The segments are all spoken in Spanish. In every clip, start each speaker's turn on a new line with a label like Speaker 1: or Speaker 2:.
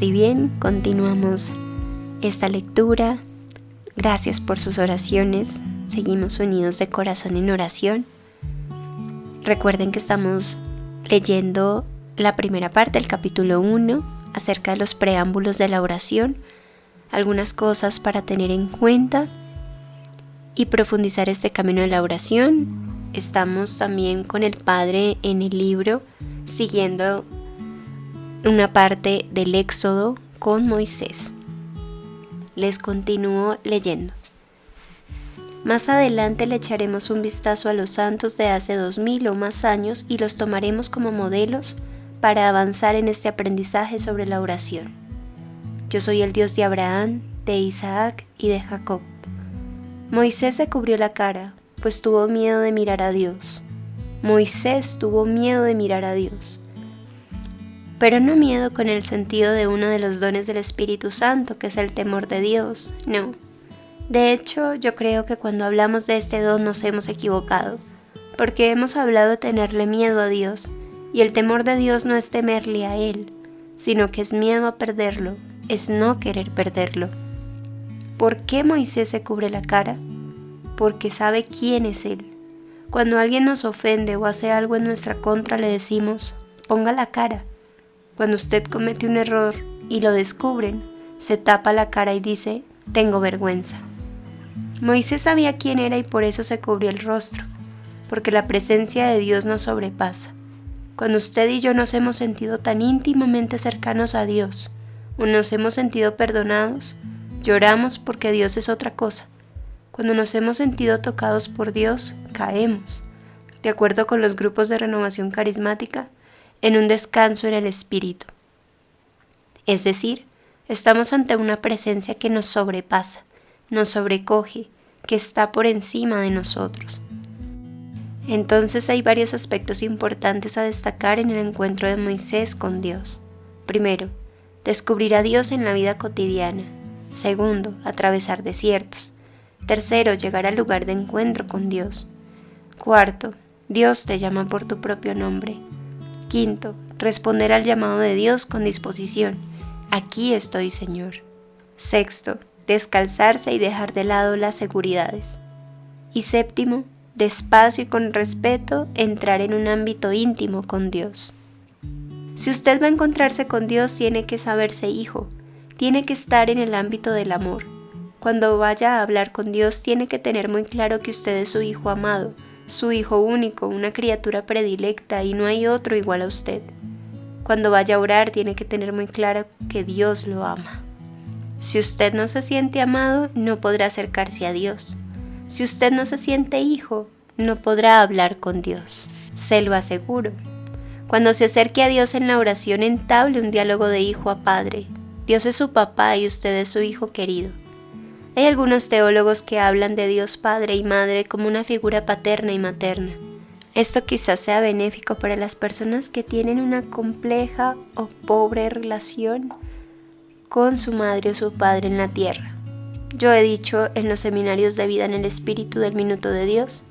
Speaker 1: Paz y bien, continuamos esta lectura. Gracias por sus oraciones. Seguimos unidos de corazón en oración. Recuerden que estamos leyendo la primera parte del capítulo 1 acerca de los preámbulos de la oración, algunas cosas para tener en cuenta y profundizar este camino de la oración. Estamos también con el Padre en el libro, siguiendo una parte del Éxodo con Moisés. Les continúo leyendo. Más adelante le echaremos un vistazo a los santos de hace 2000 o más años y los tomaremos como modelos para avanzar en este aprendizaje sobre la oración. Yo soy el Dios de Abraham, de Isaac y de Jacob. Moisés se cubrió la cara, pues tuvo miedo de mirar a Dios. Moisés tuvo miedo de mirar a Dios. Pero no miedo con el sentido de uno de los dones del Espíritu Santo, que es el temor de Dios, no. De hecho, yo creo que cuando hablamos de este don nos hemos equivocado, porque hemos hablado de tenerle miedo a Dios, y el temor de Dios no es temerle a Él, sino que es miedo a perderlo, es no querer perderlo. ¿Por qué Moisés se cubre la cara? Porque sabe quién es Él. Cuando alguien nos ofende o hace algo en nuestra contra, le decimos, ponga la cara. Cuando usted comete un error y lo descubren, se tapa la cara y dice, tengo vergüenza. Moisés sabía quién era y por eso se cubrió el rostro, porque la presencia de Dios nos sobrepasa. Cuando usted y yo nos hemos sentido tan íntimamente cercanos a Dios, o nos hemos sentido perdonados, lloramos porque Dios es otra cosa. Cuando nos hemos sentido tocados por Dios, caemos, de acuerdo con los grupos de renovación carismática, en un descanso en el Espíritu. Es decir, estamos ante una presencia que nos sobrepasa, nos sobrecoge, que está por encima de nosotros. Entonces hay varios aspectos importantes a destacar en el encuentro de Moisés con Dios. Primero, descubrir a Dios en la vida cotidiana. Segundo, atravesar desiertos. Tercero, llegar al lugar de encuentro con Dios. Cuarto, Dios te llama por tu propio nombre. Quinto, responder al llamado de Dios con disposición. Aquí estoy, Señor. Sexto, descalzarse y dejar de lado las seguridades. Y séptimo, despacio y con respeto, entrar en un ámbito íntimo con Dios. Si usted va a encontrarse con Dios, tiene que saberse hijo, tiene que estar en el ámbito del amor. Cuando vaya a hablar con Dios, tiene que tener muy claro que usted es su hijo amado, su hijo único, una criatura predilecta y no hay otro igual a usted. Cuando vaya a orar, tiene que tener muy claro que Dios lo ama. Si usted no se siente amado, no podrá acercarse a Dios. Si usted no se siente hijo, no podrá hablar con Dios. Se lo aseguro. Cuando se acerque a Dios en la oración, entable un diálogo de hijo a padre. Dios es su papá y usted es su hijo querido. Hay algunos teólogos que hablan de Dios Padre y Madre como una figura paterna y materna. Esto quizás sea benéfico para las personas que tienen una compleja o pobre relación con su madre o su padre en la tierra. Yo he dicho en los seminarios de vida en el Espíritu del Minuto de Dios,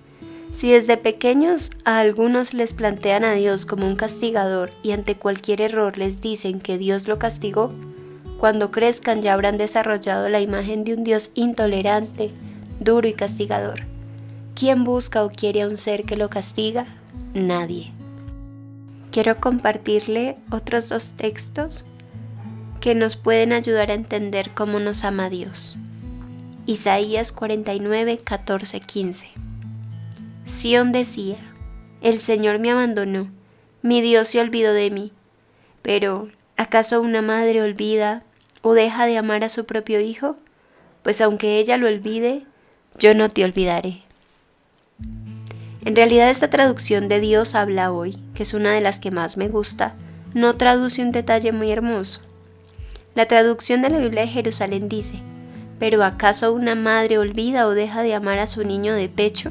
Speaker 1: si desde pequeños a algunos les plantean a Dios como un castigador y ante cualquier error les dicen que Dios lo castigó, cuando crezcan ya habrán desarrollado la imagen de un Dios intolerante, duro y castigador. ¿Quién busca o quiere a un ser que lo castiga? Nadie. Quiero compartirle otros 2 textos que nos pueden ayudar a entender cómo nos ama Dios. Isaías 49, 14, 15. Sión decía, el Señor me abandonó, mi Dios se olvidó de mí. Pero, ¿acaso una madre olvida o deja de amar a su propio hijo? Pues aunque ella lo olvide, yo no te olvidaré. En realidad esta traducción de Dios habla hoy, que es una de las que más me gusta, no traduce un detalle muy hermoso. La traducción de la Biblia de Jerusalén dice, ¿pero acaso una madre olvida o deja de amar a su niño de pecho?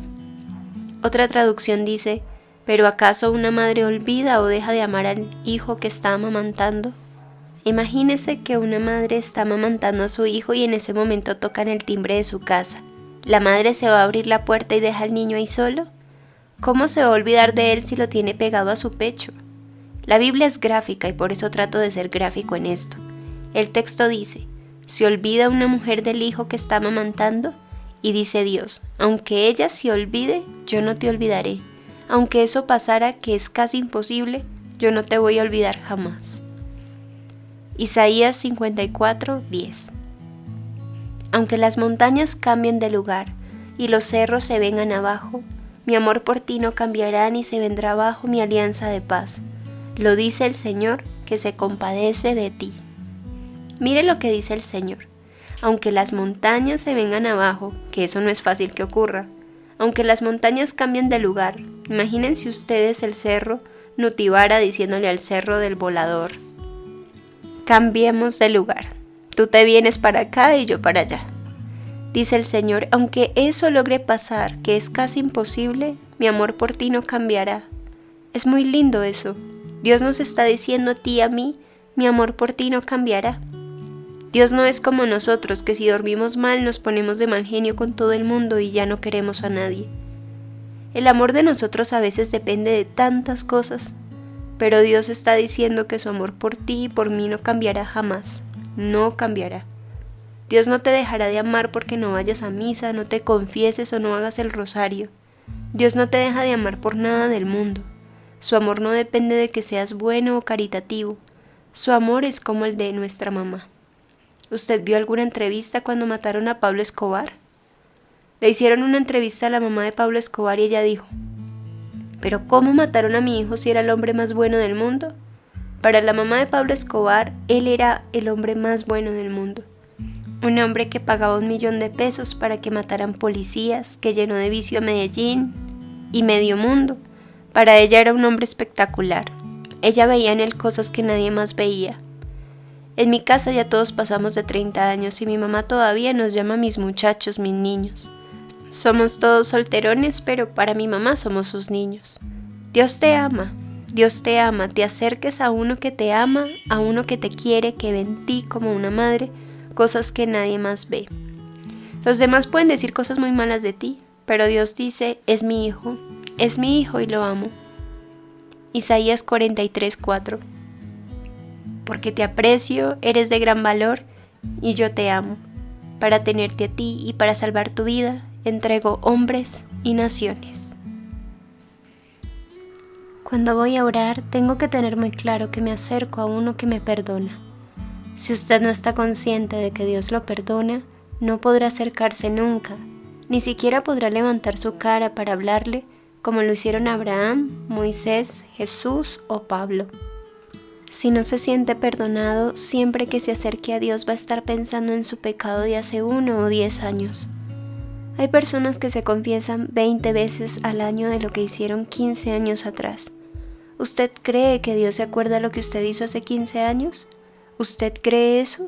Speaker 1: Otra traducción dice, ¿pero acaso una madre olvida o deja de amar al hijo que está amamantando? Imagínese que una madre está amamantando a su hijo y en ese momento tocan el timbre de su casa. ¿La madre se va a abrir la puerta y deja al niño ahí solo? ¿Cómo se va a olvidar de él si lo tiene pegado a su pecho? La Biblia es gráfica y por eso trato de ser gráfico en esto. El texto dice: ¿se olvida una mujer del hijo que está amamantando? Y dice Dios: aunque ella se olvide, yo no te olvidaré. Aunque eso pasara, que es casi imposible, yo no te voy a olvidar jamás. Isaías 54:10. Aunque las montañas cambien de lugar y los cerros se vengan abajo, mi amor por ti no cambiará ni se vendrá abajo mi alianza de paz. Lo dice el Señor, que se compadece de ti. Mire lo que dice el Señor. Aunque las montañas se vengan abajo, que eso no es fácil que ocurra, aunque las montañas cambien de lugar, imagínense ustedes el cerro Nutibara diciéndole al cerro del Volador: cambiemos de lugar, tú te vienes para acá y yo para allá. Dice el Señor: aunque eso logre pasar, que es casi imposible, mi amor por ti no cambiará. Es muy lindo eso. Dios nos está diciendo a ti y a mí: mi amor por ti no cambiará. Dios no es como nosotros, que si dormimos mal nos ponemos de mal genio con todo el mundo y ya no queremos a nadie. El amor de nosotros a veces depende de tantas cosas, pero Dios está diciendo que su amor por ti y por mí no cambiará jamás, no cambiará. Dios no te dejará de amar porque no vayas a misa, no te confieses o no hagas el rosario. Dios no te deja de amar por nada del mundo. Su amor no depende de que seas bueno o caritativo. Su amor es como el de nuestra mamá. ¿Usted vio alguna entrevista cuando mataron a Pablo Escobar? Le hicieron una entrevista a la mamá de Pablo Escobar y ella dijo: ¿pero cómo mataron a mi hijo si era el hombre más bueno del mundo? Para la mamá de Pablo Escobar, él era el hombre más bueno del mundo. Un hombre que pagaba $1.000.000 para que mataran policías, que llenó de vicio a Medellín y medio mundo. Para ella era un hombre espectacular. Ella veía en él cosas que nadie más veía. En mi casa ya todos pasamos de 30 años y mi mamá todavía nos llama mis muchachos, mis niños. Somos todos solterones, pero para mi mamá somos sus niños. Dios te ama, te acerques a uno que te ama, a uno que te quiere, que ve en ti como una madre, cosas que nadie más ve. Los demás pueden decir cosas muy malas de ti, pero Dios dice: es mi hijo y lo amo. Isaías 43:4. Porque te aprecio, eres de gran valor, y yo te amo. Para tenerte a ti y para salvar tu vida, entrego hombres y naciones. Cuando voy a orar, tengo que tener muy claro que me acerco a uno que me perdona. Si usted no está consciente de que Dios lo perdona, no podrá acercarse nunca, ni siquiera podrá levantar su cara para hablarle, como lo hicieron Abraham, Moisés, Jesús o Pablo. Si no se siente perdonado, siempre que se acerque a Dios va a estar pensando en su pecado de hace 1 o 10 años. Hay personas que se confiesan 20 veces al año de lo que hicieron 15 años atrás. ¿Usted cree que Dios se acuerda de lo que usted hizo hace 15 años? ¿Usted cree eso?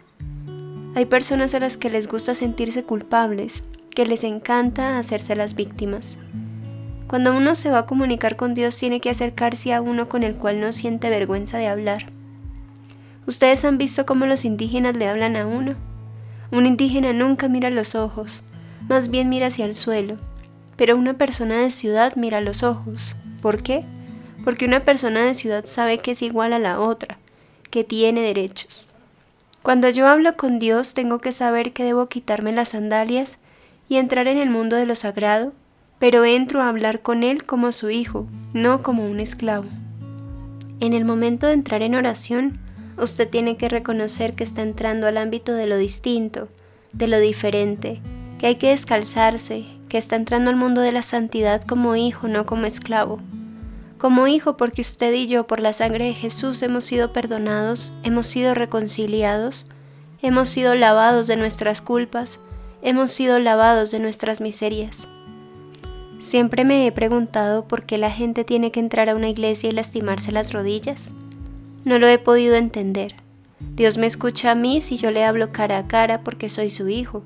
Speaker 1: Hay personas a las que les gusta sentirse culpables, que les encanta hacerse las víctimas. Cuando uno se va a comunicar con Dios, tiene que acercarse a uno con el cual no siente vergüenza de hablar. ¿Ustedes han visto cómo los indígenas le hablan a uno? Un indígena nunca mira a los ojos, más bien mira hacia el suelo. Pero una persona de ciudad mira a los ojos. ¿Por qué? Porque una persona de ciudad sabe que es igual a la otra, que tiene derechos. Cuando yo hablo con Dios, tengo que saber que debo quitarme las sandalias y entrar en el mundo de lo sagrado, pero entro a hablar con Él como su hijo, no como un esclavo. En el momento de entrar en oración, usted tiene que reconocer que está entrando al ámbito de lo distinto, de lo diferente, que hay que descalzarse, que está entrando al mundo de la santidad como hijo, no como esclavo. Como hijo porque usted y yo, por la sangre de Jesús, hemos sido perdonados, hemos sido reconciliados, hemos sido lavados de nuestras culpas, hemos sido lavados de nuestras miserias. Siempre me he preguntado por qué la gente tiene que entrar a una iglesia y lastimarse las rodillas. No lo he podido entender. Dios me escucha a mí si yo le hablo cara a cara porque soy su hijo.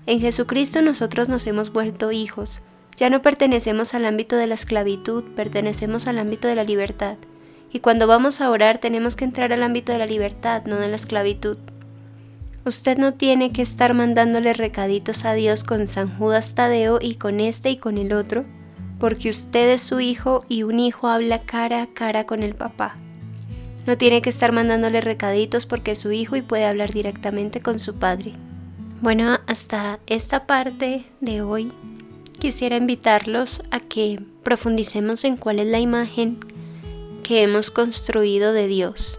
Speaker 1: En Jesucristo nosotros nos hemos vuelto hijos. Ya no pertenecemos al ámbito de la esclavitud, pertenecemos al ámbito de la libertad. Y cuando vamos a orar tenemos que entrar al ámbito de la libertad, no de la esclavitud. Usted no tiene que estar mandándole recaditos a Dios con San Judas Tadeo y con este y con el otro, porque usted es su hijo y un hijo habla cara a cara con el papá. No tiene que estar mandándole recaditos porque es su hijo y puede hablar directamente con su padre. Bueno, hasta esta parte de hoy quisiera invitarlos a que profundicemos en cuál es la imagen que hemos construido de Dios.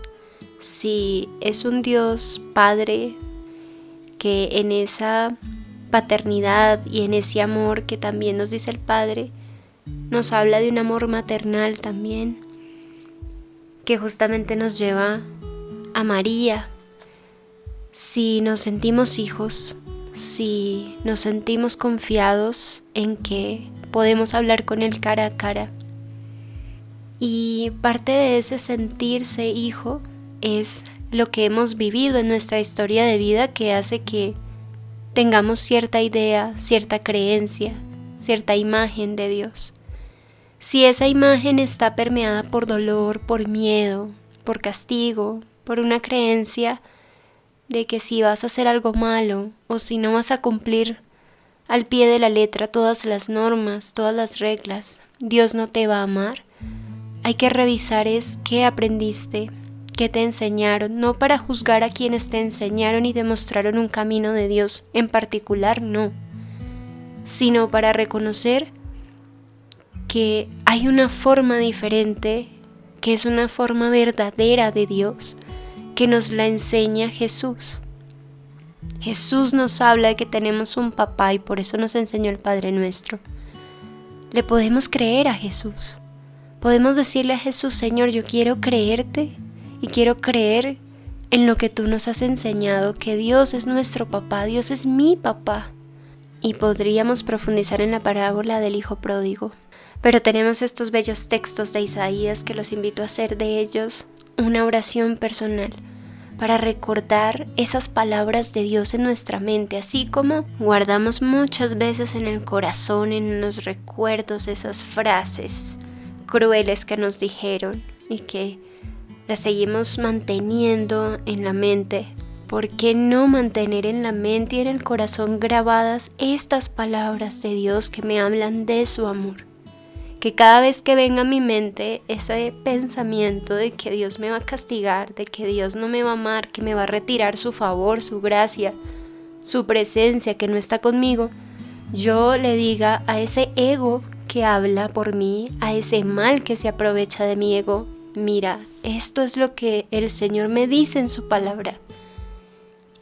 Speaker 1: Si es un Dios Padre que en esa paternidad y en ese amor que también nos dice el Padre, nos habla de un amor maternal también, que justamente nos lleva a María. Si nos sentimos hijos, si nos sentimos confiados en que podemos hablar con Él cara a cara. Y parte de ese sentirse hijo es lo que hemos vivido en nuestra historia de vida, que hace que tengamos cierta idea, cierta creencia, cierta imagen de Dios. Si esa imagen está permeada por dolor, por miedo, por castigo, por una creencia de que si vas a hacer algo malo o si no vas a cumplir al pie de la letra todas las normas, todas las reglas, Dios no te va a amar, hay que revisar qué aprendiste, qué te enseñaron, no para juzgar a quienes te enseñaron y te mostraron un camino de Dios en particular, no, sino para reconocer que hay una forma diferente, que es una forma verdadera de Dios, que nos la enseña Jesús. Jesús nos habla de que tenemos un papá y por eso nos enseñó el Padre Nuestro. Le podemos creer a Jesús. Podemos decirle a Jesús: Señor, yo quiero creerte y quiero creer en lo que tú nos has enseñado, que Dios es nuestro papá, Dios es mi papá. Y podríamos profundizar en la parábola del hijo pródigo. Pero tenemos estos bellos textos de Isaías que los invito a hacer de ellos una oración personal para recordar esas palabras de Dios en nuestra mente, así como guardamos muchas veces en el corazón, en los recuerdos, esas frases crueles que nos dijeron y que las seguimos manteniendo en la mente. ¿Por qué no mantener en la mente y en el corazón grabadas estas palabras de Dios que me hablan de su amor? Que cada vez que venga a mi mente ese pensamiento de que Dios me va a castigar, de que Dios no me va a amar, que me va a retirar su favor, su gracia, su presencia, que no está conmigo, yo le diga a ese ego que habla por mí, a ese mal que se aprovecha de mi ego: mira, esto es lo que el Señor me dice en su palabra.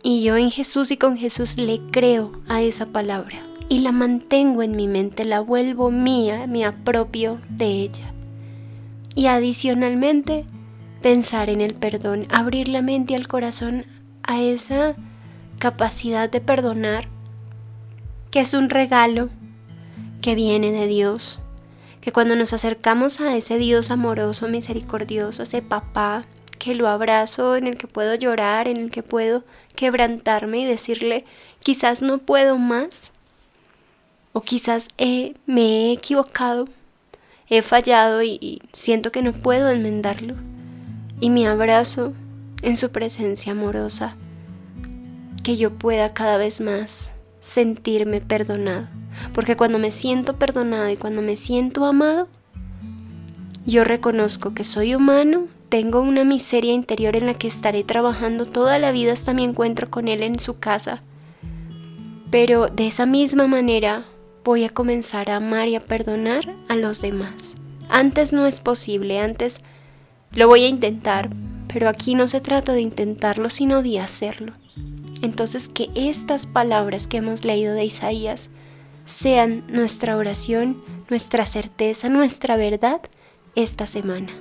Speaker 1: Y yo en Jesús y con Jesús le creo a esa palabra. Y la mantengo en mi mente, la vuelvo mía, me apropio de ella. Y adicionalmente, pensar en el perdón, abrir la mente y el corazón a esa capacidad de perdonar, que es un regalo que viene de Dios, que cuando nos acercamos a ese Dios amoroso, misericordioso, ese papá que lo abrazo, en el que puedo llorar, en el que puedo quebrantarme y decirle: quizás no puedo más, o quizás me he equivocado, he fallado y siento que no puedo enmendarlo, y me abrazo en su presencia amorosa, que yo pueda cada vez más sentirme perdonado, porque cuando me siento perdonado y cuando me siento amado, yo reconozco que soy humano, tengo una miseria interior en la que estaré trabajando toda la vida hasta mi encuentro con Él en su casa, pero de esa misma manera voy a comenzar a amar y a perdonar a los demás. Antes no es posible, antes lo voy a intentar, pero aquí no se trata de intentarlo, sino de hacerlo. Entonces, que estas palabras que hemos leído de Isaías sean nuestra oración, nuestra certeza, nuestra verdad esta semana.